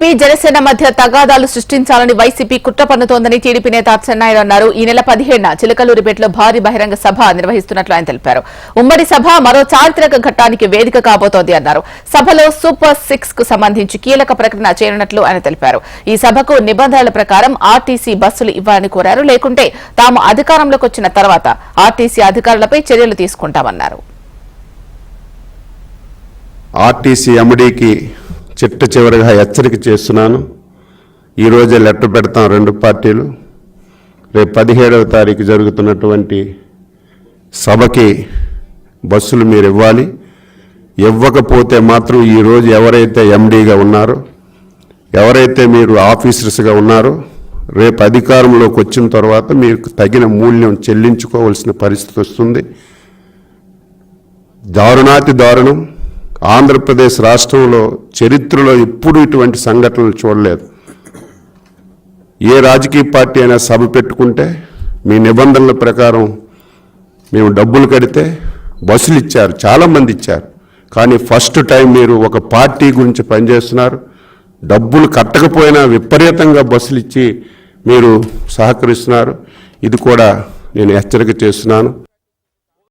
TDP Janasena మధ్య తగాదాలు సృష్టించాలని వైసీపీ కుట్ర పన్నుతోందని టీడీపీ నేత అచ్చెన్నాయుడు అన్నారు. ఈ నెల 17న చిలకలూరిపేటలో భారీ బహిరంగ సభ నిర్వహిస్తున్నట్లు ఆయన తెలిపారు. ఉమ్మడి సభ మరో చారిత్రక ఘట్టానికి వేదిక కాబోతోంది అన్నారు. సభలో సూపర్ 6 కు సంబంధించి కీలక ప్రకటన చేయనున్నట్లు ఆయన తెలిపారు. ఈ సభకు నిబంధనల ప్రకారం ఆర్టీసీ బస్సులు ఇవ్వాలని కోరారు. లేకుంటే తాము అధికారంలోకి వచ్చిన తర్వాత ఆర్టీసీ అధికారులపై చర్యలు తీసుకుంటామన్నారు. ఆర్టీసీ ఎండీకి చిట్ట చివరిగా హెచ్చరిక చేస్తున్నాను. ఈరోజే లెటర్ పెడతాం రెండు పార్టీలు. రేపు 17వ తారీఖు జరుగుతున్నటువంటి సభకి బస్సులు మీరు ఇవ్వాలి. ఇవ్వకపోతే మాత్రం ఈరోజు ఎవరైతే ఎండీగా ఉన్నారో, ఎవరైతే మీరు ఆఫీసర్స్గా ఉన్నారో, రేపు అధికారంలోకి వచ్చిన తర్వాత మీకు తగిన మూల్యం చెల్లించుకోవాల్సిన పరిస్థితి వస్తుంది. దారుణాతి దారుణం. ఆంధ్రప్రదేశ్ రాష్ట్రంలో చరిత్రలో ఎప్పుడూ ఇటువంటి సంఘటనలు చూడలేదు. ఏ రాజకీయ పార్టీ అయినా సభ పెట్టుకుంటే మీ నిబంధనల ప్రకారం మేము డబ్బులు కడితే బస్సులు ఇచ్చారు, చాలామంది ఇచ్చారు. కానీ ఫస్ట్ టైం మీరు ఒక పార్టీ గురించి పనిచేస్తున్నారు. డబ్బులు కట్టకపోయినా విపరీతంగా బస్సులు ఇచ్చి మీరు సహకరిస్తున్నారు. ఇది కూడా నేను హెచ్చరిక చేస్తున్నాను.